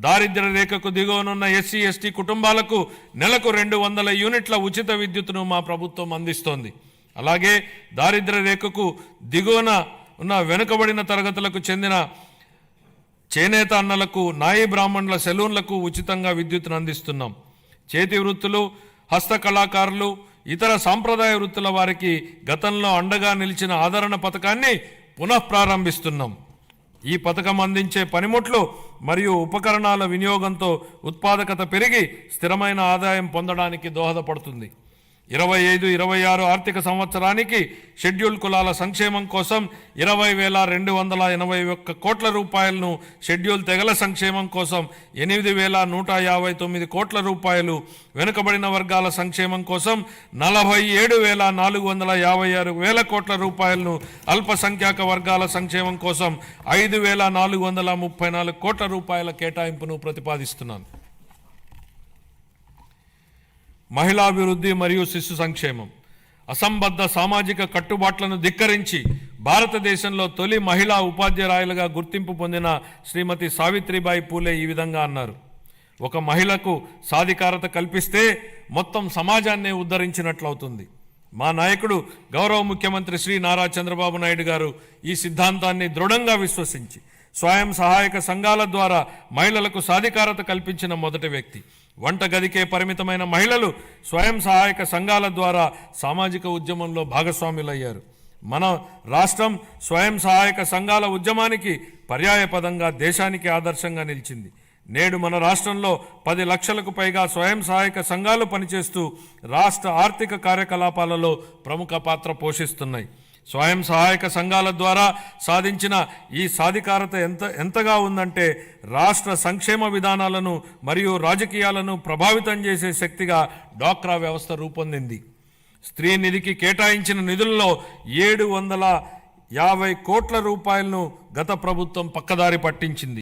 దారిద్ర్య రేఖకు దిగువనున్న SC ST కుటుంబాలకు నెలకు 200 యూనిట్ల ఉచిత విద్యుత్తును మా ప్రభుత్వం అందిస్తోంది. అలాగే దారిద్ర్య రేఖకు దిగువన ఉన్న వెనుకబడిన తరగతులకు చెందిన చేనేత అన్నలకు, నాయి బ్రాహ్మణుల సెలూన్లకు ఉచితంగా విద్యుత్తును అందిస్తున్నాం. చేతి వృత్తులు, హస్తకళాకారులు, ఇతర సాంప్రదాయ వృత్తుల వారికి గతంలో అండగా నిలిచిన ఆదరణ పథకాన్ని పునఃప్రారంభిస్తున్నాం. ఈ పథకం అందించే పనిముట్లు మరియు ఉపకరణాల వినియోగంతో ఉత్పాదకత పెరిగి స్థిరమైన ఆదాయం పొందడానికి దోహదపడుతుంది. 25-26 ఆర్థిక సంవత్సరానికి షెడ్యూల్ కులాల సంక్షేమం కోసం 20,281 కోట్ల రూపాయలను, షెడ్యూల్ తెగల సంక్షేమం కోసం 8,159 కోట్ల రూపాయలు, వెనుకబడిన వర్గాల సంక్షేమం కోసం 47,456 కోట్ల రూపాయలను, అల్పసంఖ్యాక వర్గాల సంక్షేమం కోసం 5,434 కోట్ల రూపాయల కేటాయింపును ప్రతిపాదిస్తున్నాను. మహిళాభివృద్ధి మరియు శిశు సంక్షేమం. అసంబద్ధ సామాజిక కట్టుబాట్లను ధిక్కరించి భారతదేశంలో తొలి మహిళా ఉపాధ్యాయులుగా గుర్తింపు పొందిన శ్రీమతి సావిత్రిబాయి పూలే ఈ విధంగా అన్నారు: ఒక మహిళకు సాధికారత కల్పిస్తే మొత్తం సమాజాన్నే ఉద్ధరించినట్లవుతుంది. మా నాయకుడు గౌరవ ముఖ్యమంత్రి శ్రీ నారా చంద్రబాబు నాయుడు గారు ఈ సిద్ధాంతాన్ని దృఢంగా విశ్వసించి స్వయం సహాయక సంఘాల ద్వారా మహిళలకు సాధికారత కల్పించిన మొదటి వ్యక్తి. వంట గదికే పరిమితమైన మహిళలు స్వయం సహాయక సంఘాల ద్వారా సామాజిక ఉద్యమంలో భాగస్వాములయ్యారు. మన రాష్ట్రం స్వయం సహాయక సంఘాల ఉద్యమానికి పర్యాయపదంగా దేశానికి ఆదర్శంగా నిలిచింది. నేడు మన రాష్ట్రంలో 10 లక్షలకు పైగా స్వయం సహాయక సంఘాలు పనిచేస్తూ రాష్ట్ర ఆర్థిక కార్యకలాపాలలో ప్రముఖ పాత్ర పోషిస్తున్నాయి. స్వయం సహాయక సంఘాల ద్వారా సాధించిన ఈ సాధికారత ఎంతగా ఉందంటే రాష్ట్ర సంక్షేమ విధానాలను మరియు రాజకీయాలను ప్రభావితం చేసే శక్తిగా డ్వాక్రా వ్యవస్థ రూపొందింది. స్త్రీ నిధికి కేటాయించిన నిధుల్లో 750 కోట్ల రూపాయలను గత ప్రభుత్వం పక్కదారి పట్టించింది.